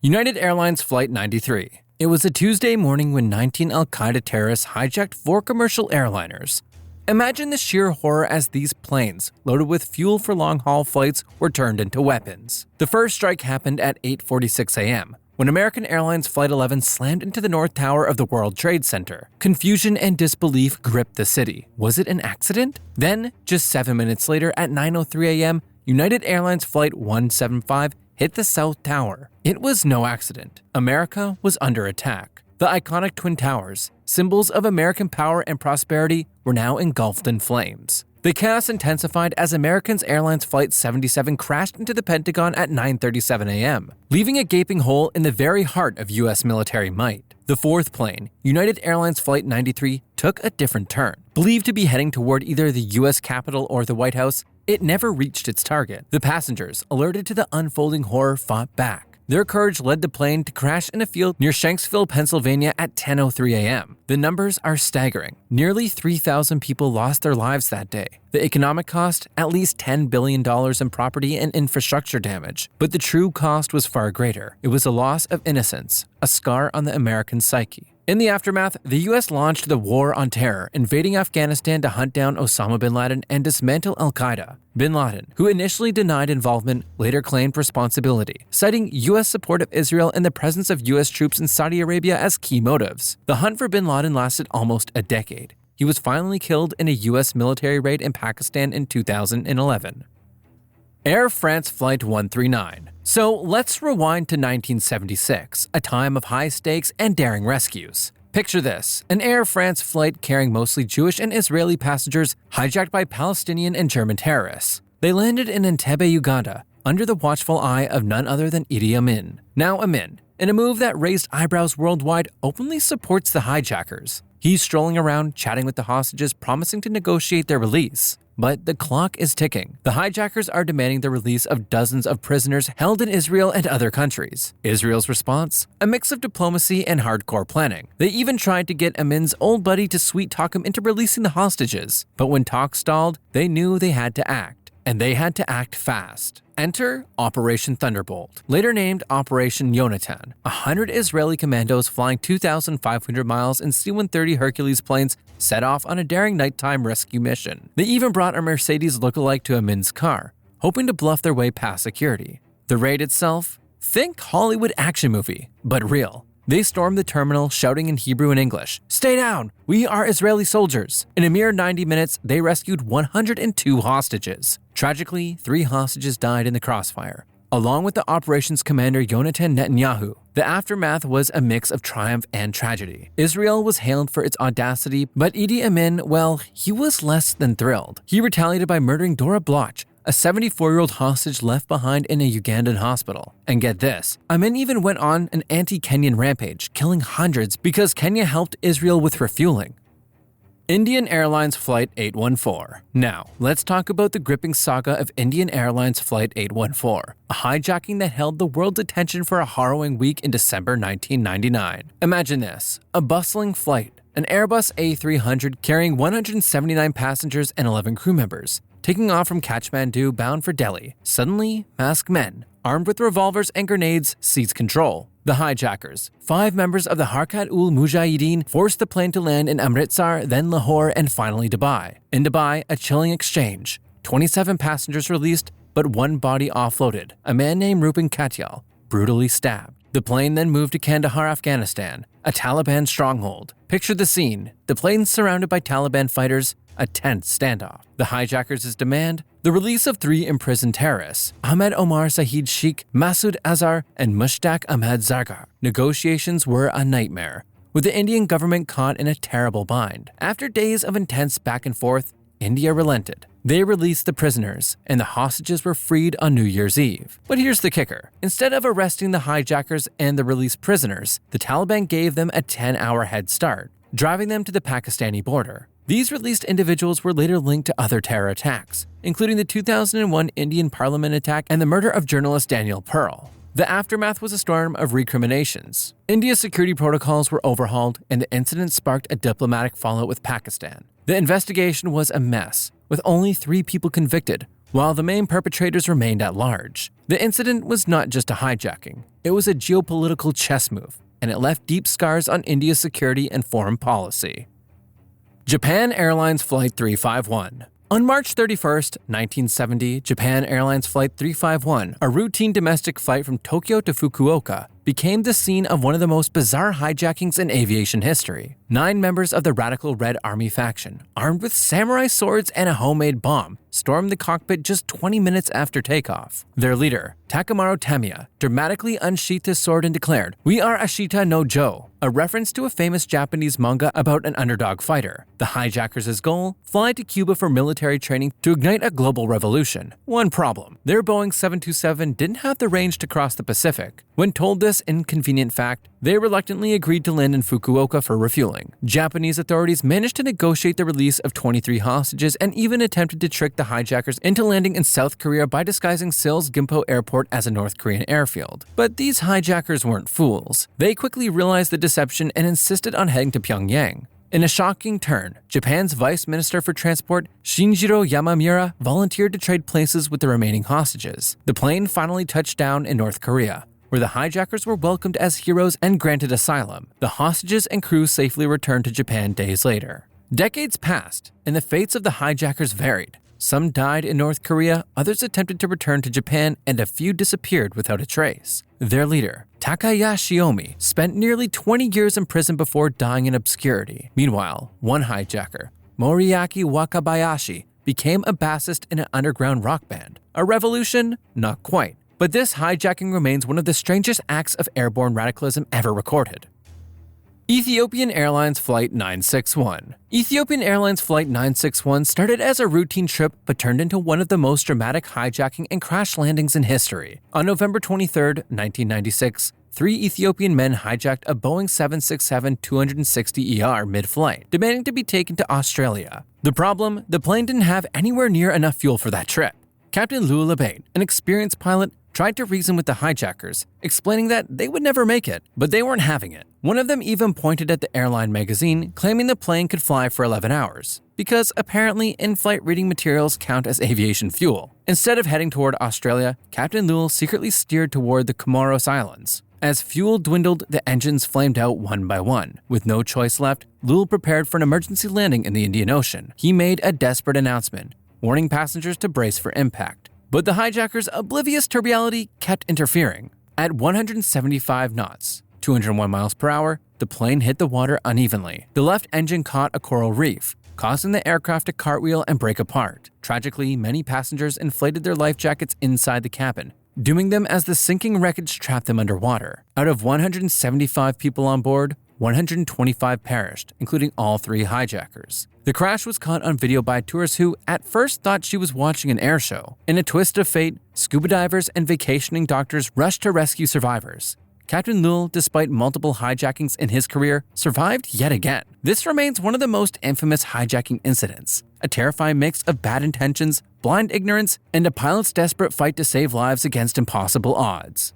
United Airlines Flight 93. It was a Tuesday morning when 19 al-Qaeda terrorists hijacked 4 commercial airliners. Imagine the sheer horror as these planes, loaded with fuel for long-haul flights, were turned into weapons. The first strike happened at 8:46 a.m., when American Airlines Flight 11 slammed into the North Tower of the World Trade Center. Confusion and disbelief gripped the city. Was it an accident? Then, just 7 minutes later at 9:03 a.m., United Airlines Flight 175 hit the South Tower. It was no accident. America was under attack. The iconic Twin Towers, symbols of American power and prosperity, were now engulfed in flames. The chaos intensified as American Airlines Flight 77 crashed into the Pentagon at 9:37 a.m., leaving a gaping hole in the very heart of U.S. military might. The fourth plane, United Airlines Flight 93, took a different turn. Believed to be heading toward either the U.S. Capitol or the White House, it never reached its target. The passengers, alerted to the unfolding horror, fought back. Their courage led the plane to crash in a field near Shanksville, Pennsylvania at 10:03 a.m. The numbers are staggering. Nearly 3,000 people lost their lives that day. The economic cost, at least $10 billion in property and infrastructure damage. But the true cost was far greater. It was a loss of innocence, a scar on the American psyche. In the aftermath, the U.S. launched the War on Terror, invading Afghanistan to hunt down Osama bin Laden and dismantle al-Qaeda. Bin Laden, who initially denied involvement, later claimed responsibility, citing U.S. support of Israel and the presence of U.S. troops in Saudi Arabia as key motives. The hunt for bin Laden lasted almost a decade. He was finally killed in a U.S. military raid in Pakistan in 2011. Air France Flight 139. So let's rewind to 1976, a time of high stakes and daring rescues. Picture this, an Air France flight carrying mostly Jewish and Israeli passengers hijacked by Palestinian and German terrorists. They landed in Entebbe, Uganda, under the watchful eye of none other than Idi Amin. Now Amin, in a move that raised eyebrows worldwide, openly supports the hijackers. He's strolling around, chatting with the hostages, promising to negotiate their release. But the clock is ticking. The hijackers are demanding the release of dozens of prisoners held in Israel and other countries. Israel's response? A mix of diplomacy and hardcore planning. They even tried to get Amin's old buddy to sweet-talk him into releasing the hostages. But when talks stalled, they knew they had to act. And they had to act fast. Enter Operation Thunderbolt, later named Operation Yonatan. 100 Israeli commandos flying 2,500 miles in C-130 Hercules planes set off on a daring nighttime rescue mission. They even brought a Mercedes lookalike to Amin's car, hoping to bluff their way past security. The raid itself? Think Hollywood action movie, but real. They stormed the terminal, shouting in Hebrew and English, "Stay down! We are Israeli soldiers!" In a mere 90 minutes, they rescued 102 hostages. Tragically, 3 hostages died in the crossfire, along with the operations commander Yonatan Netanyahu. The aftermath was a mix of triumph and tragedy. Israel was hailed for its audacity, but Idi Amin, well, he was less than thrilled. He retaliated by murdering Dora Bloch, a 74-year-old hostage left behind in a Ugandan hospital. And get this, Amin even went on an anti-Kenyan rampage, killing hundreds because Kenya helped Israel with refueling. Indian Airlines Flight 814. Now, let's talk about the gripping saga of Indian Airlines Flight 814, a hijacking that held the world's attention for a harrowing week in December 1999. Imagine this, a bustling flight, an Airbus A300 carrying 179 passengers and 11 crew members, taking off from Kathmandu bound for Delhi. Suddenly, masked men, armed with revolvers and grenades, seize control. The hijackers, 5 members of the Harkat-ul-Mujahideen, forced the plane to land in Amritsar, then Lahore, and finally Dubai. In Dubai, a chilling exchange. 27 passengers released, but 1 body offloaded, a man named Rupin Katyal, brutally stabbed. The plane then moved to Kandahar, Afghanistan, a Taliban stronghold. Picture the scene, the plane surrounded by Taliban fighters, a tense standoff. The hijackers' demand? The release of 3 imprisoned terrorists, Ahmed Omar Sahid Sheikh, Masood Azhar, and Mushtaq Ahmed Zargar. Negotiations were a nightmare, with the Indian government caught in a terrible bind. After days of intense back and forth, India relented. They released the prisoners, and the hostages were freed on New Year's Eve. But here's the kicker. Instead of arresting the hijackers and the released prisoners, the Taliban gave them a 10-hour head start, driving them to the Pakistani border. These released individuals were later linked to other terror attacks, including the 2001 Indian Parliament attack and the murder of journalist Daniel Pearl. The aftermath was a storm of recriminations. India's security protocols were overhauled, and the incident sparked a diplomatic fallout with Pakistan. The investigation was a mess, with only 3 people convicted, while the main perpetrators remained at large. The incident was not just a hijacking, it was a geopolitical chess move, and it left deep scars on India's security and foreign policy. Japan Airlines Flight 351. On March 31, 1970, Japan Airlines Flight 351, a routine domestic flight from Tokyo to Fukuoka, became the scene of one of the most bizarre hijackings in aviation history. 9 members of the radical Red Army faction, armed with samurai swords and a homemade bomb, stormed the cockpit just 20 minutes after takeoff. Their leader, Takamaru Tamiya, dramatically unsheathed his sword and declared, "We are Ashita no Joe," a reference to a famous Japanese manga about an underdog fighter. The hijackers' goal? Fly to Cuba for military training to ignite a global revolution. One problem: their Boeing 727 didn't have the range to cross the Pacific. When told this inconvenient fact, they reluctantly agreed to land in Fukuoka for refueling. Japanese authorities managed to negotiate the release of 23 hostages and even attempted to trick the hijackers into landing in South Korea by disguising Seoul's Gimpo Airport as a North Korean airfield. But these hijackers weren't fools. They quickly realized the deception and insisted on heading to Pyongyang. In a shocking turn, Japan's Vice Minister for Transport, Shinjiro Yamamura, volunteered to trade places with the remaining hostages. The plane finally touched down in North Korea, where the hijackers were welcomed as heroes and granted asylum. The hostages and crew safely returned to Japan days later. Decades passed, and the fates of the hijackers varied. Some died in North Korea, others attempted to return to Japan, and a few disappeared without a trace. Their leader, Takaya Shiomi, spent nearly 20 years in prison before dying in obscurity. Meanwhile, one hijacker, Moriaki Wakabayashi, became a bassist in an underground rock band. A revolution? Not quite. But this hijacking remains one of the strangest acts of airborne radicalism ever recorded. Ethiopian Airlines Flight 961. Ethiopian Airlines Flight 961 started as a routine trip but turned into one of the most dramatic hijacking and crash landings in history. On November 23, 1996, 3 Ethiopian men hijacked a Boeing 767-260ER mid-flight, demanding to be taken to Australia. The problem? The plane didn't have anywhere near enough fuel for that trip. Captain Lou Labate, an experienced pilot, tried to reason with the hijackers, explaining that they would never make it, but they weren't having it. One of them even pointed at the Airline magazine, claiming the plane could fly for 11 hours, because apparently in-flight reading materials count as aviation fuel. Instead of heading toward Australia, Captain Lul secretly steered toward the Comoros Islands. As fuel dwindled, the engines flamed out one by one. With no choice left, Lul prepared for an emergency landing in the Indian Ocean. He made a desperate announcement, warning passengers to brace for impact. But the hijackers, oblivious to reality, kept interfering. At 175 knots, 201 miles per hour, the plane hit the water unevenly. The left engine caught a coral reef, causing the aircraft to cartwheel and break apart. Tragically, many passengers inflated their life jackets inside the cabin, dooming them as the sinking wreckage trapped them underwater. Out of 175 people on board, 125 perished, including all 3 hijackers. The crash was caught on video by tourists who, at first, thought she was watching an air show. In a twist of fate, scuba divers and vacationing doctors rushed to rescue survivors. Captain Lul, despite multiple hijackings in his career, survived yet again. This remains one of the most infamous hijacking incidents, a terrifying mix of bad intentions, blind ignorance, and a pilot's desperate fight to save lives against impossible odds.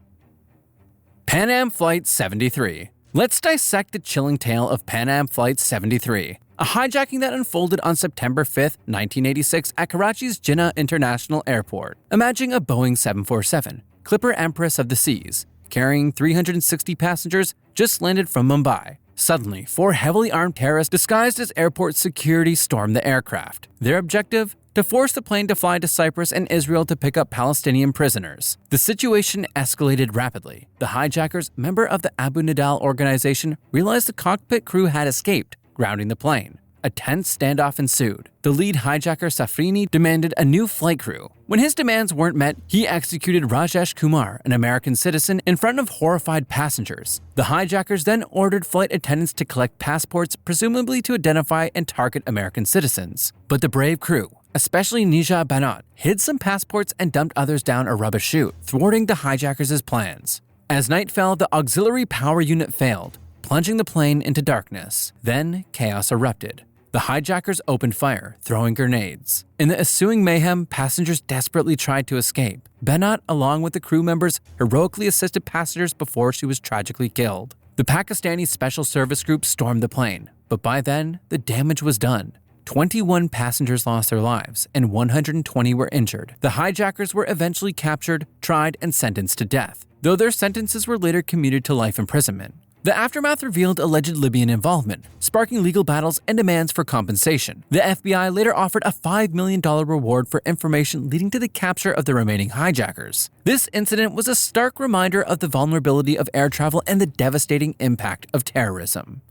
Pan Am Flight 73. Let's dissect the chilling tale of Pan Am Flight 73, a hijacking that unfolded on September 5, 1986 at Karachi's Jinnah International Airport. Imagine a Boeing 747, Clipper Empress of the Seas, carrying 360 passengers, just landed from Mumbai. Suddenly, 4 heavily armed terrorists disguised as airport security stormed the aircraft. Their objective? To force the plane to fly to Cyprus and Israel to pick up Palestinian prisoners. The situation escalated rapidly. The hijackers, member of the Abu Nidal organization, realized the cockpit crew had escaped, grounding the plane. A tense standoff ensued. The lead hijacker Safrini demanded a new flight crew. When his demands weren't met, he executed Rajesh Kumar, an American citizen, in front of horrified passengers. The hijackers then ordered flight attendants to collect passports, presumably to identify and target American citizens. But the brave crew, especially Nija Banat, hid some passports and dumped others down a rubbish chute, thwarting the hijackers' plans. As night fell, the auxiliary power unit failed, plunging the plane into darkness. Then chaos erupted. The hijackers opened fire, throwing grenades. In the ensuing mayhem, passengers desperately tried to escape. Banat, along with the crew members, heroically assisted passengers before she was tragically killed. The Pakistani Special Service Group stormed the plane, but by then, the damage was done. 21 passengers lost their lives and 120 were injured. The hijackers were eventually captured, tried, and sentenced to death, though their sentences were later commuted to life imprisonment. The aftermath revealed alleged Libyan involvement, sparking legal battles and demands for compensation. The FBI later offered a $5 million reward for information leading to the capture of the remaining hijackers. This incident was a stark reminder of the vulnerability of air travel and the devastating impact of terrorism.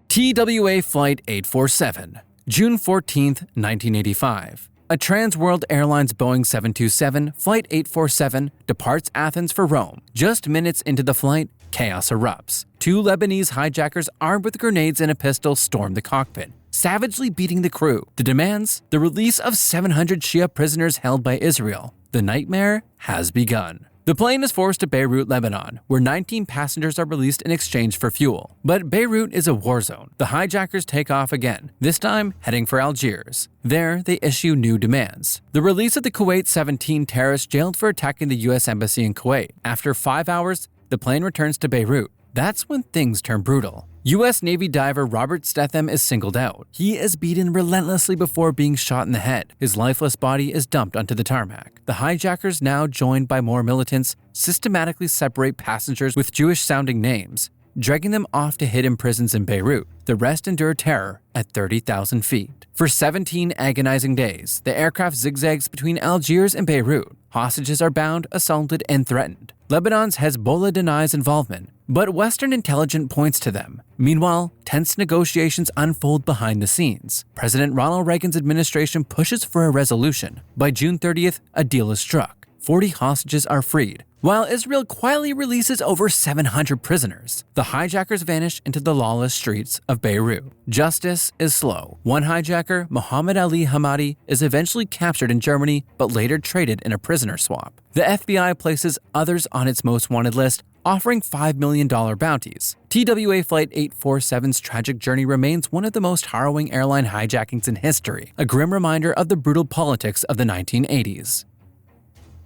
TWA Flight 847, June 14, 1985. A Trans-World Airlines Boeing 727 Flight 847 departs Athens for Rome. Just minutes into the flight, chaos erupts. Two Lebanese hijackers armed with grenades and a pistol storm the cockpit, savagely beating the crew. The demands? The release of 700 Shia prisoners held by Israel. The nightmare has begun. The plane is forced to Beirut, Lebanon, where 19 passengers are released in exchange for fuel. But Beirut is a war zone. The hijackers take off again, this time heading for Algiers. There, they issue new demands. The release of the Kuwait 17 terrorists jailed for attacking the U.S. Embassy in Kuwait. After 5 hours, the plane returns to Beirut. That's when things turn brutal. U.S. Navy diver Robert Stetham is singled out. He is beaten relentlessly before being shot in the head. His lifeless body is dumped onto the tarmac. The hijackers, now joined by more militants, systematically separate passengers with Jewish-sounding names, dragging them off to hidden prisons in Beirut. The rest endure terror at 30,000 feet. For 17 agonizing days, the aircraft zigzags between Algiers and Beirut. Hostages are bound, assaulted, and threatened. Lebanon's Hezbollah denies involvement, but Western intelligence points to them. Meanwhile, tense negotiations unfold behind the scenes. President Ronald Reagan's administration pushes for a resolution. By June 30th, a deal is struck. 40 hostages are freed, while Israel quietly releases over 700 prisoners. The hijackers vanish into the lawless streets of Beirut. Justice is slow. One hijacker, Mohammed Ali Hamadi, is eventually captured in Germany but later traded in a prisoner swap. The FBI places others on its most wanted list, offering $5 million bounties. TWA Flight 847's tragic journey remains one of the most harrowing airline hijackings in history, a grim reminder of the brutal politics of the 1980s.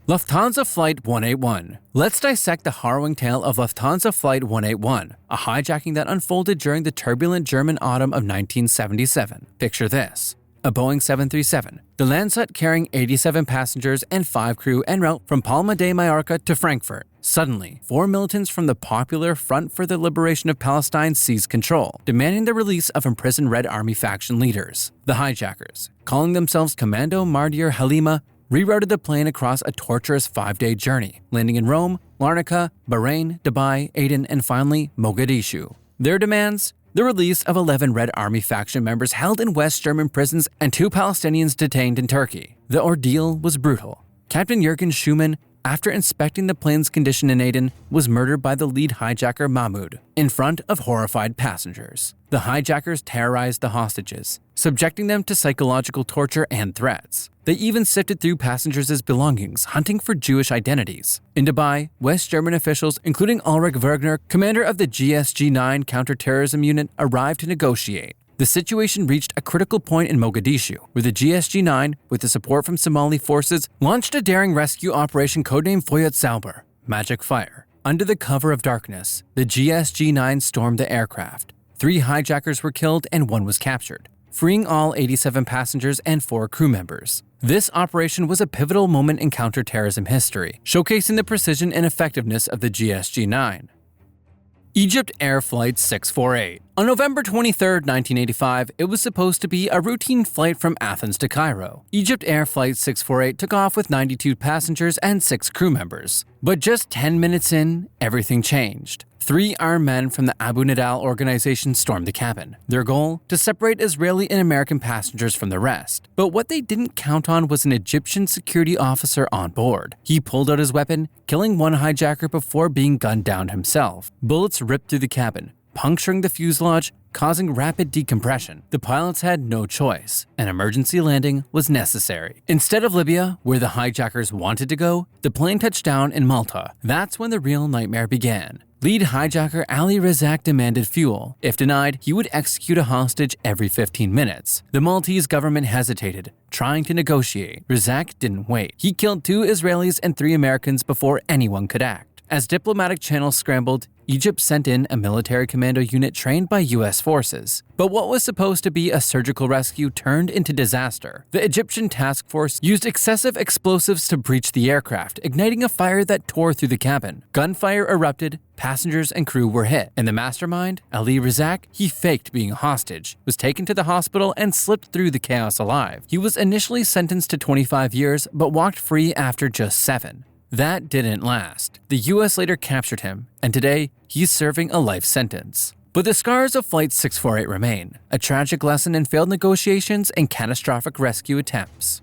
Lufthansa Flight 181. Let's dissect the harrowing tale of Lufthansa Flight 181, a hijacking that unfolded during the turbulent German autumn of 1977. Picture this. A Boeing 737, the Landsat carrying 87 passengers and 5 crew en route from Palma de Mallorca to Frankfurt. Suddenly, 4 militants from the popular Front for the Liberation of Palestine seize control, demanding the release of imprisoned Red Army faction leaders. The hijackers, calling themselves Commando Mardir Halima, rerouted the plane across a torturous 5-day journey, landing in Rome, Larnaca, Bahrain, Dubai, Aden, and finally Mogadishu. Their demands? The release of 11 Red Army faction members held in West German prisons and 2 Palestinians detained in Turkey. The ordeal was brutal. Captain Jürgen Schumann, after inspecting the plane's condition in Aden, was murdered by the lead hijacker Mahmoud in front of horrified passengers. The hijackers terrorized the hostages, subjecting them to psychological torture and threats. They even sifted through passengers' belongings, hunting for Jewish identities. In Dubai, West German officials, including Ulrich Wegner, commander of the GSG-9 counterterrorism unit, arrived to negotiate. The situation reached a critical point in Mogadishu, where the GSG-9, with the support from Somali forces, launched a daring rescue operation codenamed Foyat Sauber, Magic Fire. Under the cover of darkness, the GSG-9 stormed the aircraft. 3 hijackers were killed and 1 was captured, freeing all 87 passengers and 4 crew members. This operation was a pivotal moment in counterterrorism history, showcasing the precision and effectiveness of the GSG-9. EgyptAir Flight 648. On November 23, 1985, it was supposed to be a routine flight from Athens to Cairo. EgyptAir Flight 648 took off with 92 passengers and 6 crew members. But just 10 minutes in, everything changed. 3 armed men from the Abu Nidal organization stormed the cabin. Their goal? To separate Israeli and American passengers from the rest. But what they didn't count on was an Egyptian security officer on board. He pulled out his weapon, killing one hijacker before being gunned down himself. Bullets ripped through the cabin, puncturing the fuselage, causing rapid decompression. The pilots had no choice. An emergency landing was necessary. Instead of Libya, where the hijackers wanted to go, the plane touched down in Malta. That's when the real nightmare began. Lead hijacker Ali Razak demanded fuel. If denied, he would execute a hostage every 15 minutes. The Maltese government hesitated, trying to negotiate. Razak didn't wait. He killed 2 Israelis and 3 Americans before anyone could act. As diplomatic channels scrambled, Egypt sent in a military commando unit trained by US forces. But what was supposed to be a surgical rescue turned into disaster. The Egyptian task force used excessive explosives to breach the aircraft, igniting a fire that tore through the cabin. Gunfire erupted, passengers and crew were hit, and the mastermind, Ali Razak, he faked being a hostage, was taken to the hospital and slipped through the chaos alive. He was initially sentenced to 25 years, but walked free after just 7. That didn't last. The US later captured him, and today, he's serving a life sentence. But the scars of Flight 648 remain, a tragic lesson in failed negotiations and catastrophic rescue attempts.